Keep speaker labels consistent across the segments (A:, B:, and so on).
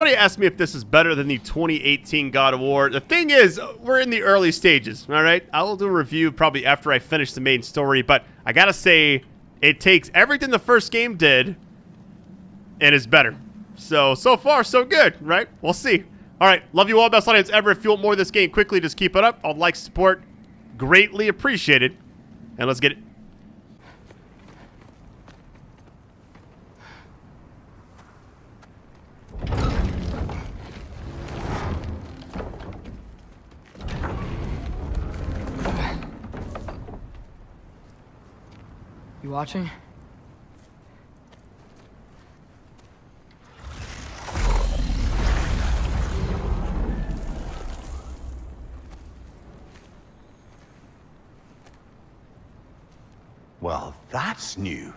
A: Somebody asked me if this is better than the 2018 God of War. The thing is, we're in the early stages, all right? I will do a review probably after I finish the main story, but I gotta say, it takes everything the first game did and is better. So far, so good, right? We'll see. All right, love you all, best audience ever. If you want more of this game quickly, just keep it up. I'd like support. Greatly appreciated. And let's get it.
B: You watching?
C: Well, that's new.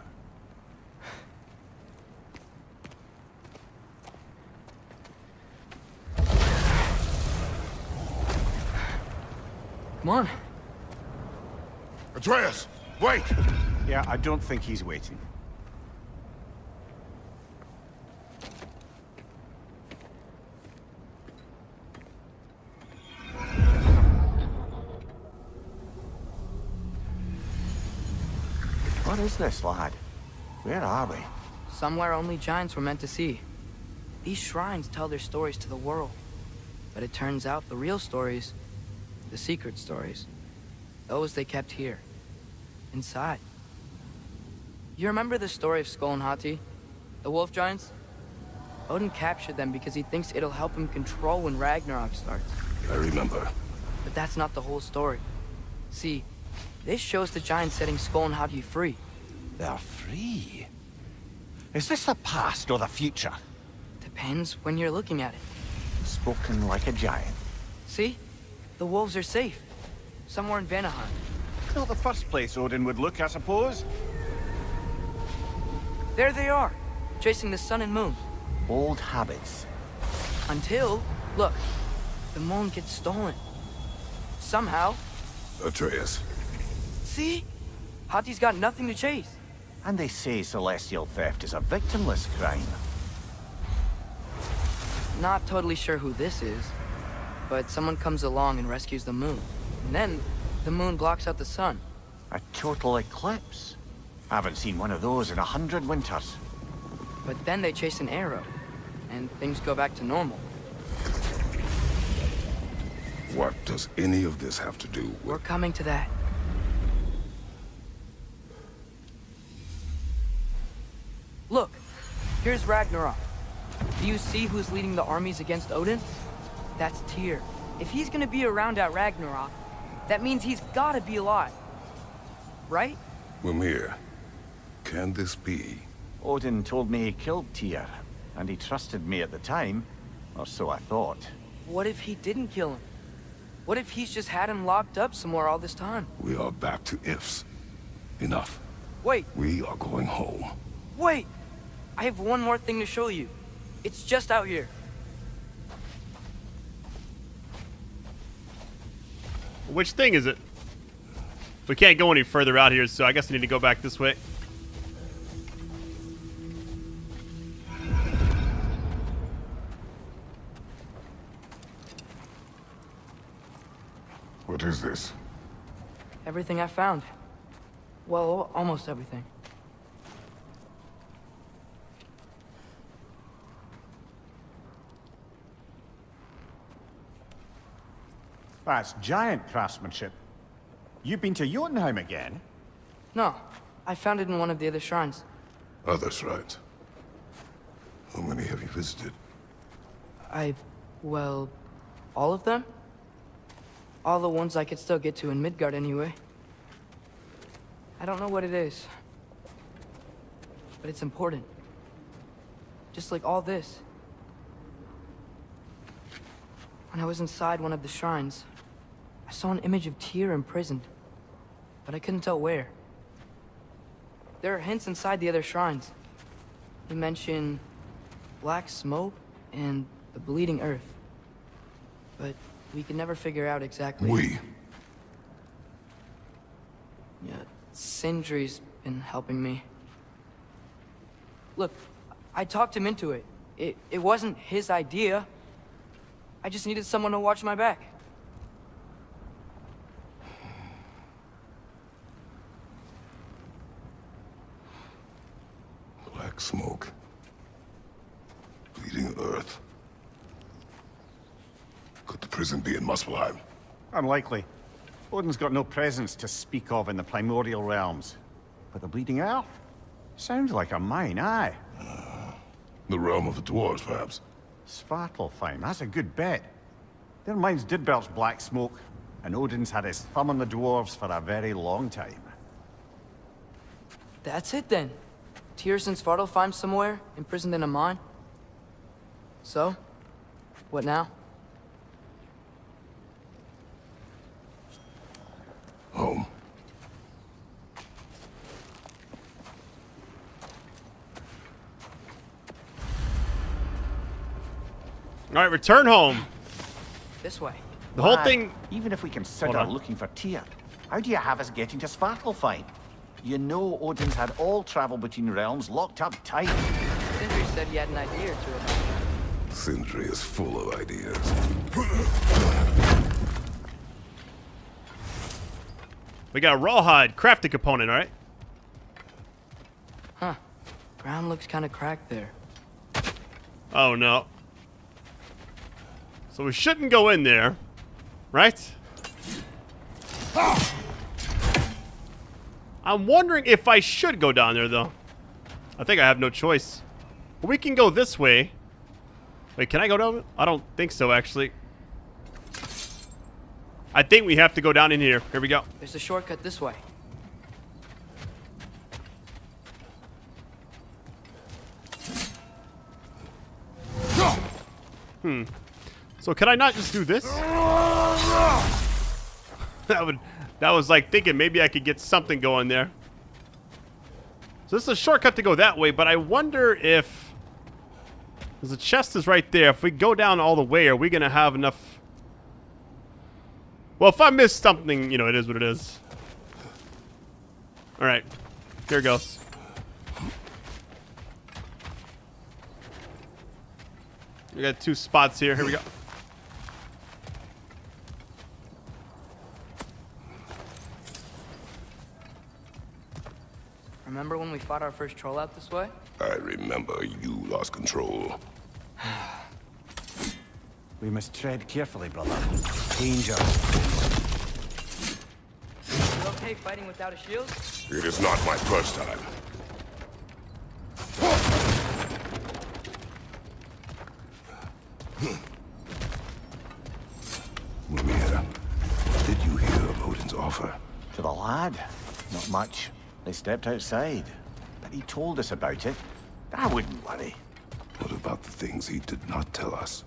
B: Come on.
D: Atreus, wait!
C: Yeah, I don't think he's waiting. What is this, lad? Where are we?
B: Somewhere only giants were meant to see. These shrines tell their stories to the world. But it turns out the real stories, the secret stories, those they kept here, inside. You remember the story of Skull and Hati, the wolf giants? Odin captured them because he thinks it'll help him control when Ragnarok starts.
D: I remember.
B: But that's not the whole story. See, this shows the giants setting Skull and Hati free.
C: They're free. Is this the past or the future?
B: Depends when you're looking at it.
C: Spoken like a giant.
B: See? The wolves are safe. Somewhere in Vanaheim.
C: Not the first place Odin would look, I suppose.
B: There they are, chasing the sun and moon.
C: Old habits.
B: Until, look, the moon gets stolen. Somehow.
D: Atreus.
B: See? Hati's got nothing to chase.
C: And they say celestial theft is a victimless crime.
B: Not totally sure who this is, but someone comes along and rescues the moon. And then, the moon blocks out the sun.
C: A total eclipse. Haven't seen one of those in 100 winters.
B: But then they chase an arrow, and things go back to normal.
D: What does any of this have to do with...
B: We're coming to that. Look, here's Ragnarok. Do you see who's leading the armies against Odin? That's Tyr. If he's gonna be around at Ragnarok, that means he's gotta be alive. Right?
D: Mimir, can this be?
C: Odin told me he killed Tyr, and he trusted me at the time, or so I thought.
B: What if he didn't kill him? What if he's just had him locked up somewhere all this time?
D: We are back to ifs. Enough.
B: Wait,
D: We are going home.
B: wait! I have one more thing to show you. It's just out here.
A: Which thing is it? We can't go any further out here, so I guess I need to go back this way.
D: What is this?
B: Everything I found. Well, almost everything.
C: That's giant craftsmanship. You've been to Jotunheim again?
B: No, I found it in one of the other shrines.
D: Other shrines. How many have you visited?
B: Well, all of them? All the ones I could still get to in Midgard anyway. I don't know what it is, but it's important. Just like all this. When I was inside one of the shrines, I saw an image of Tyr imprisoned, but I couldn't tell where. There are hints inside the other shrines. They mention black smoke and the bleeding earth, but we could never figure out exactly.
D: We.
B: Yeah, Sindri's been helping me. Look, I talked him into it. It wasn't his idea. I just needed someone to watch my back.
D: Black smoke. Bleeding earth. Could the prison be in Muspelheim?
C: Unlikely. Odin's got no presence to speak of in the primordial realms. But the Bleeding Earth? Sounds like a mine, aye.
D: The realm of the dwarves, perhaps.
C: Svartalfheim, that's a good bet. Their mines did belch black smoke, and Odin's had his thumb on the dwarves for a very long time.
B: That's it then. Tyr's in Svartalfheim somewhere, imprisoned in a mine. So, what now?
D: Home.
A: All right, return home.
B: This way.
A: The whole
C: Why,
A: thing.
C: even if we consider
A: Hold on.
C: looking for Tyr, how do you have us getting to Svartalfheim? You know Odin's had all travel between realms locked up tight.
B: Sindri said he had an idea or two about that.
D: Sindri is full of ideas.
A: We got a rawhide crafting component, all right?
B: Huh. Ground looks kind of cracked there.
A: Oh, no. So we shouldn't go in there, right? I'm wondering if I should go down there, though. I think I have no choice. But we can go this way. Wait, can I go down? I don't think so, actually. I think we have to go down in here. Here we go.
B: There's a shortcut this way.
A: So can I not just do this? That was like thinking maybe I could get something going there. So this is a shortcut to go that way, but I wonder if... Because the chest is right there. If we go down all the way, are we going to have enough... Well, if I miss something, you know, it is what it is. Alright. Here goes. We got 2 spots here. Here we go.
B: Remember when we fought our first troll out this way?
D: I remember you lost control.
C: We must tread carefully, brother. Danger.
B: You okay fighting without a shield?
D: It is not my first time. Mimir, did you hear of Odin's offer?
C: To the lad? Not much. They stepped outside. But he told us about it. I wouldn't worry.
D: What about the things he did not tell us?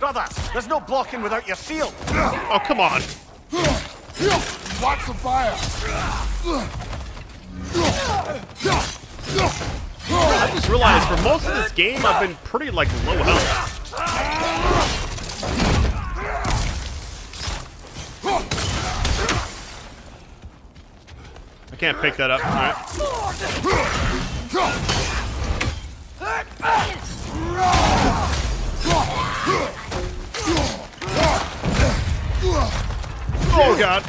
C: Brother, there's no blocking without your shield.
A: Oh, come on.
D: Watch the fire!
A: I just realized for most of this game, I've been pretty, like, low health. I can't pick that up. All right. Oh, God.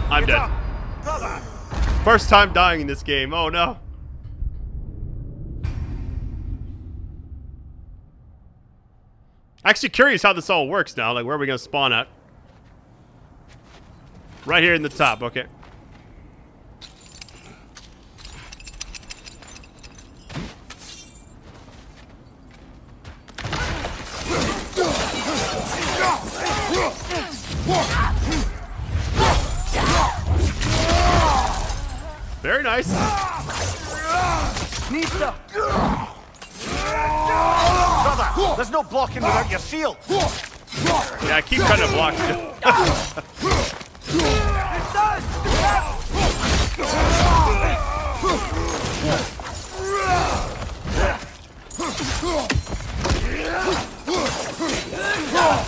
A: I'm dead. First time dying in this game. Oh, no. Actually curious how this all works now. Like, where are we going to spawn at? Right here in the top. Okay. Very nice.
B: Nista!
C: Brother, there's no blocking without your shield.
A: Yeah, I keep trying to block you.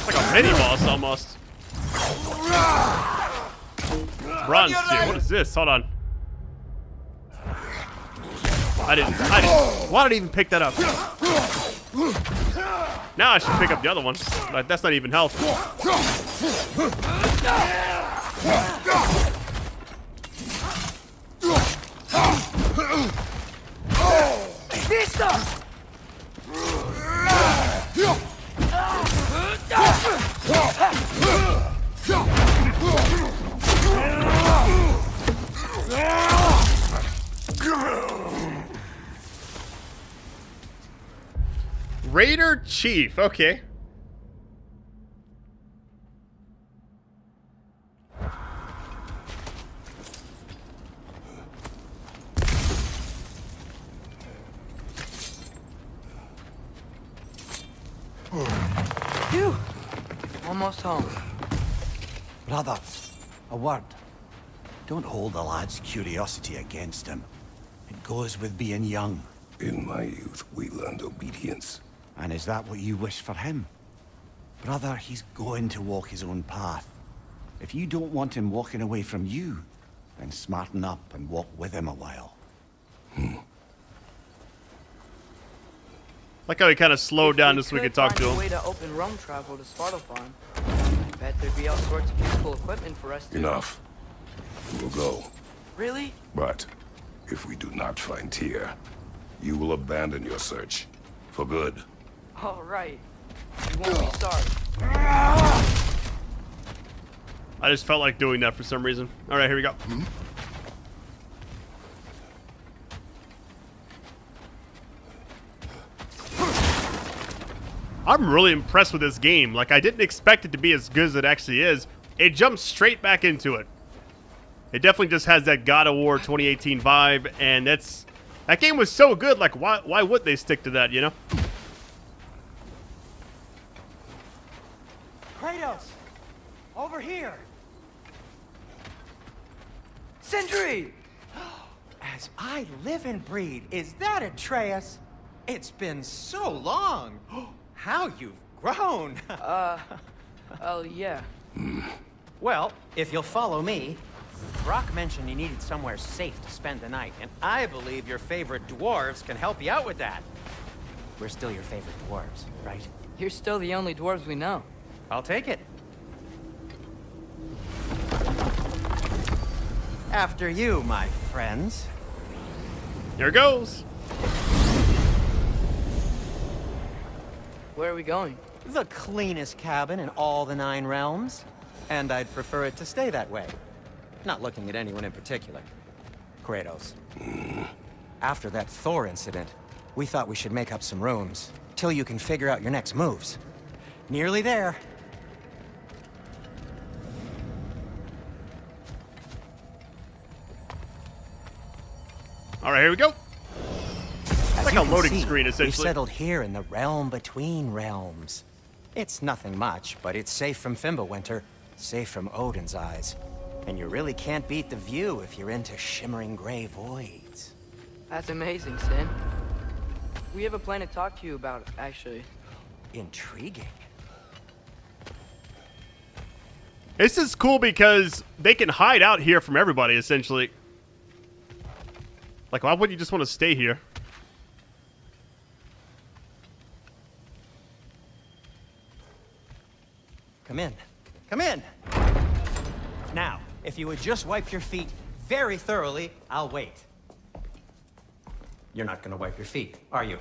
A: It's like a mini boss almost. Bronze tier. What is this? Hold on. I didn't. Why did I even pick that up? Now I should pick up the other one. But that's not even health. Raider Chief, okay.
B: Phew! Almost home.
C: Brother, a word. Don't hold the lad's curiosity against him. It goes with being young.
D: In my youth, we learned obedience.
C: And is that what you wish for him? Brother, he's going to walk his own path. If you don't want him walking away from you, then smarten up and walk with him a while.
A: Like how he kind of slowed down just so we could talk to
B: Find a
A: him.
B: way to open roam travel to Svartalfheim. I bet there'd be all sorts of useful equipment for us to...
D: Enough. We'll go.
B: Really?
D: But if we do not find Tyr, you will abandon your search. For good.
B: All right. You won't be sorry.
A: I just felt like doing that for some reason. All right, here we go. I'm really impressed with this game. Like, I didn't expect it to be as good as it actually is. It jumps straight back into it. It definitely just has that God of War 2018 vibe, and that game was so good. Like, why would they stick to that, you know?
E: Kratos! Over here!
B: Sentry!
E: As I live and breathe, is that Atreus? It's been so long! How you've grown!
B: Oh, yeah.
E: Well, if you'll follow me, Brok mentioned you needed somewhere safe to spend the night, and I believe your favorite dwarves can help you out with that. We're still your favorite dwarves, right?
B: You're still the only dwarves we know.
E: I'll take it. After you, my friends.
A: Here it goes.
B: Where are we going?
E: The cleanest cabin in all the 9 realms. And I'd prefer it to stay that way. Not looking at anyone in particular. Kratos. After that Thor incident, we thought we should make up some rooms, till you can figure out your next moves. Nearly there.
A: All right, here we go.
E: As
A: like
E: you
A: a
E: can
A: loading
E: see,
A: screen,
E: we've
A: essentially.
E: settled here in the realm between realms. It's nothing much, but it's safe from Fimbulwinter, safe from Odin's eyes. And you really can't beat the view if you're into shimmering gray voids.
B: That's amazing, Sin. We have a plan to talk to you about, actually.
E: Intriguing.
A: This is cool because they can hide out here from everybody, essentially. Like, why wouldn't you just want to stay here?
E: Come in. Come in! Now, if you would just wipe your feet very thoroughly, I'll wait. You're not gonna wipe your feet, are you?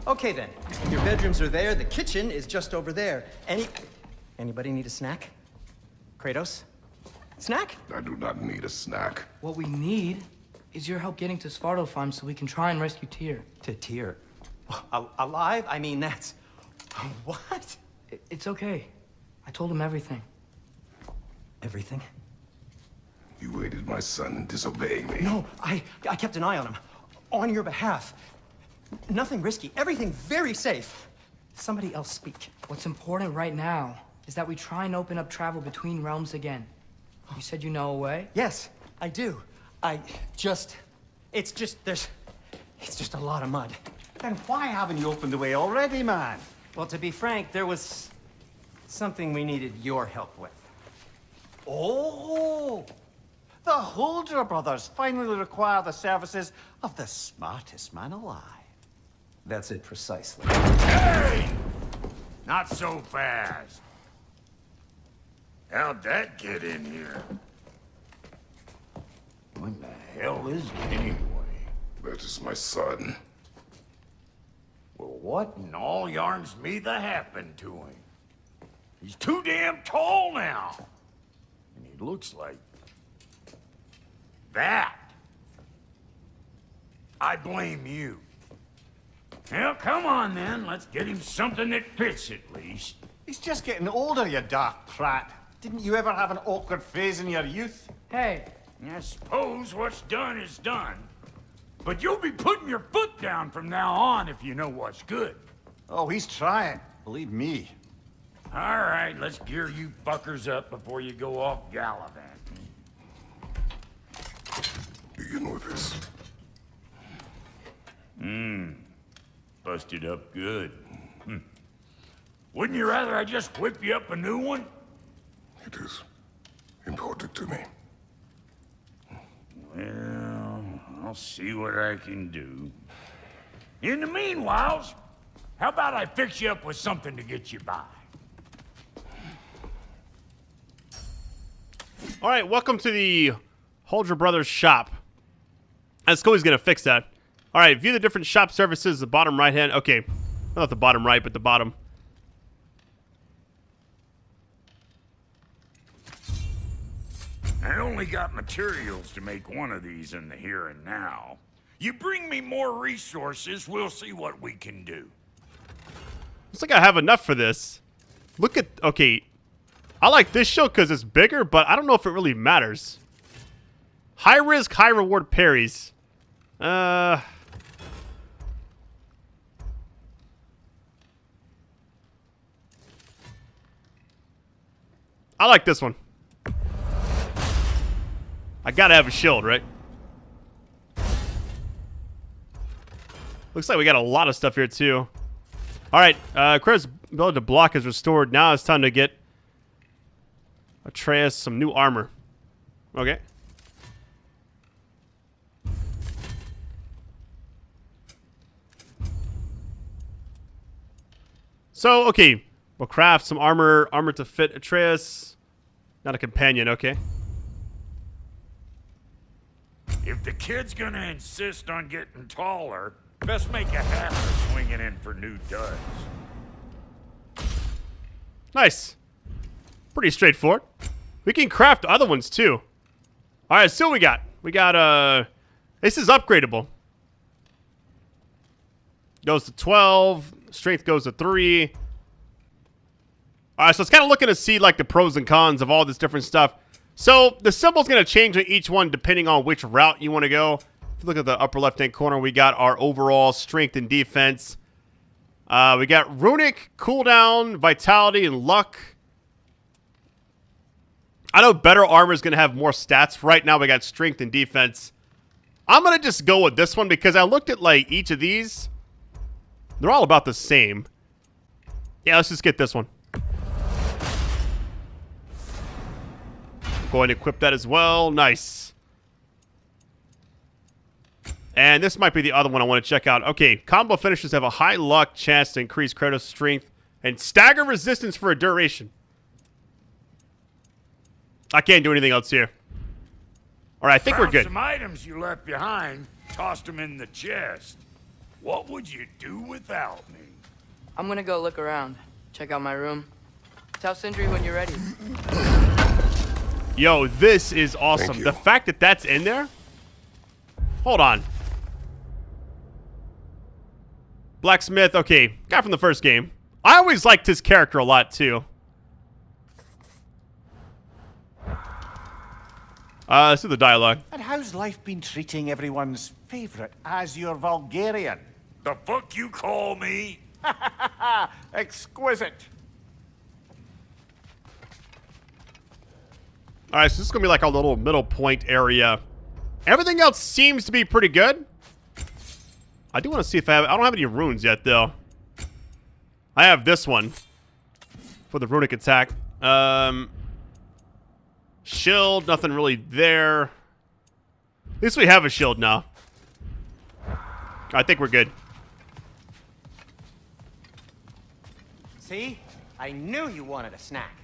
E: Okay then. Your bedrooms are there, the kitchen is just over there. Anybody need a snack? Kratos? Snack?
D: I do not need a snack.
B: What we need is your help getting to Svartalfheim so we can try and rescue Tyr.
E: To Tyr. Alive? I mean, that's... What?
B: It's okay. I told him everything.
E: Everything?
D: You aided my son in disobeying me.
E: No, I kept an eye on him. On your behalf. Nothing risky. Everything very safe. Somebody else speak.
B: What's important right now is that we try and open up travel between realms again. You said you know a way?
E: Yes, I do. It's just a lot of mud.
C: Then why haven't you opened the way already, man?
E: Well, to be frank, there was something we needed your help with.
C: Oh! The Holder brothers finally require the services of the smartest man alive.
E: That's it precisely.
F: Hey! Not so fast. How'd that get in here? What the hell is it anyway?
D: That is my son.
F: Well, what in all yarns me that happened to him? He's too damn tall now. And he looks like... that. I blame you. Well, come on then. Let's get him something that fits at least.
C: He's just getting older, you daft prat. Didn't you ever have an awkward phase in your youth?
B: Hey,
F: I suppose what's done is done. But you'll be putting your foot down from now on if you know what's good.
C: Oh, he's trying. Believe me.
F: All right, let's gear you fuckers up before you go off gallivanting.
D: Begin with this.
F: Busted up good. Wouldn't you rather I just whip you up a new one?
D: It is important to me.
F: Well, I'll see what I can do. In the meanwhile, how about I fix you up with something to get you by?
A: All right, welcome to the Holder Brothers shop. And Scully's gonna fix that. All right, view the different shop services. The bottom right hand. Okay, not the bottom right, but the bottom.
F: I only got materials to make one of these in the here and now. You bring me more resources, we'll see what we can do.
A: Looks like I have enough for this. Look at, okay. I like this show because it's bigger, but I don't know if it really matters. High risk, high reward parries. I like this one. I gotta have a shield, right? Looks like we got a lot of stuff here, too. Alright, Kratos' ability to block is restored. Now it's time to get Atreus some new armor. Okay. So, okay. We'll craft some armor to fit Atreus. Not a companion, okay.
F: If the kid's gonna insist on getting taller, best make a habit of swinging in for new duds.
A: Nice. Pretty straightforward. We can craft other ones, too. Alright, so what we got? We got, this is upgradable. Goes to 12. Strength goes to 3. Alright, so it's kind of looking to see, like, the pros and cons of all this different stuff. So, the symbol's going to change on each one depending on which route you want to go. If you look at the upper left-hand corner, we got our overall strength and defense. We got runic, cooldown, vitality, and luck. I know better armor is going to have more stats. Right now, we got strength and defense. I'm going to just go with this one because I looked at, like, each of these. They're all about the same. Yeah, let's just get this one. Going to equip that as well. Nice. And this might be the other one I want to check out. Okay, combo finishers have a high luck chance to increase Kratos' strength and stagger resistance for a duration. I can't do anything else here. All right, I think we're good.
F: Some items you left behind, tossed them in the chest. What would you do without me?
B: I'm gonna go look around. Check out my room. Tell Sindri when you're ready.
A: Yo, this is awesome. The fact that that's in there? Hold on. Blacksmith, okay. Guy from the first game. I always liked his character a lot, too. Let's do the dialogue.
C: And how's life been treating everyone's favorite Azure Vulgarian?
F: The fuck you call me?
C: Exquisite.
A: All right, so this is gonna be like a little middle point area. Everything else seems to be pretty good. I do want to see if I don't have any runes yet, though. I have this one for the runic attack. Shield, nothing really there. At least we have a shield now. I think we're good.
E: See? I knew you wanted a snack.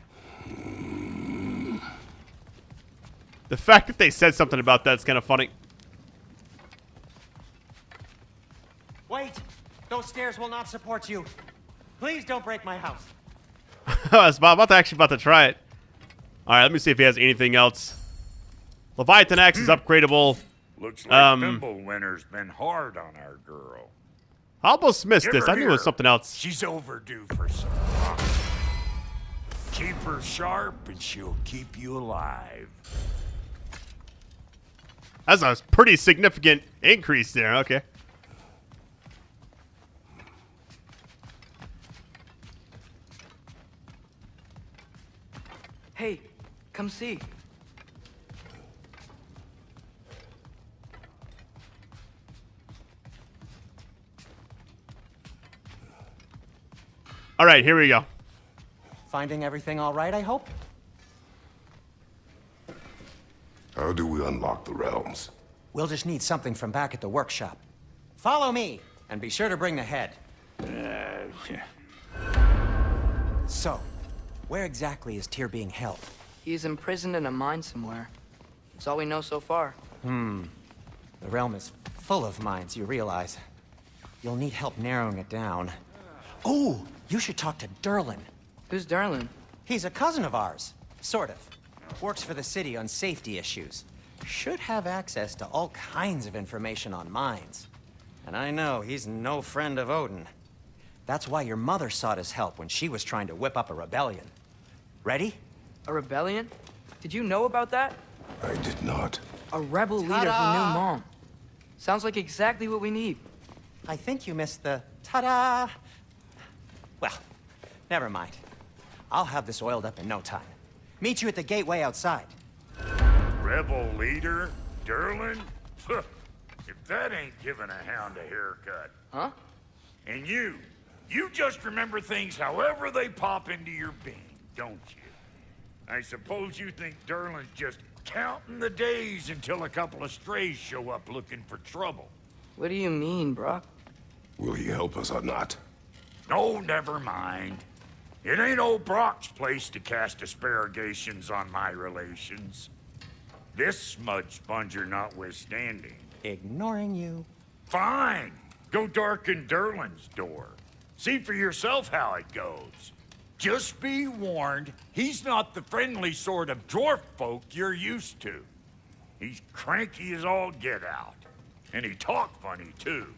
A: The fact that they said something about that's kind of funny.
E: Wait! Those stairs will not support you. Please don't break my house.
A: I was about to try it. All right, let me see if he has anything else. Leviathan axe is upgradable.
F: Looks like Thimblewinter's been hard on our girl.
A: I almost missed
F: Give
A: this.
F: her
A: I knew it was
F: here.
A: something else.
F: She's overdue for some rock. Keep her sharp and she'll keep you alive.
A: That's a pretty significant increase there. Okay.
B: Hey, come see.
A: All right, here we go.
E: Finding everything all right, I hope?
D: How do we unlock the realms?
E: We'll just need something from back at the workshop. Follow me, and be sure to bring the head. So, where exactly is Tyr being held?
B: He's imprisoned in a mine somewhere. That's all we know so far.
E: The realm is full of mines, you realize. You'll need help narrowing it down. Oh, you should talk to Derlin.
B: Who's Darlin?
E: He's a cousin of ours, sort of. Works for the city on safety issues. Should have access to all kinds of information on mines. And I know he's no friend of Odin. That's why your mother sought his help when she was trying to whip up a rebellion. Ready?
B: A rebellion? Did you know about that?
D: I did not.
B: A rebel leader who knew Mom. Sounds like exactly what we need.
E: I think you missed the ta-da. Well, never mind. I'll have this oiled up in no time. Meet you at the gateway outside.
F: Rebel leader? Derlin? If that ain't giving a hound a haircut.
B: Huh?
F: And you just remember things however they pop into your being, don't you? I suppose you think Derlin's just counting the days until a couple of strays show up looking for trouble.
B: What do you mean, Brock?
D: Will he help us or not?
F: Oh, never mind. It ain't old Brock's place to cast asparagations on my relations. This smudge sponger notwithstanding.
E: Ignoring you.
F: Fine. Go darken Derlin's door. See for yourself how it goes. Just be warned, he's not the friendly sort of dwarf folk you're used to. He's cranky as all get out. And he talk funny, too.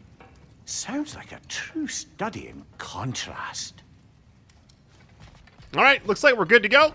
C: Sounds like a true study in contrast.
A: All right, looks like we're good to go.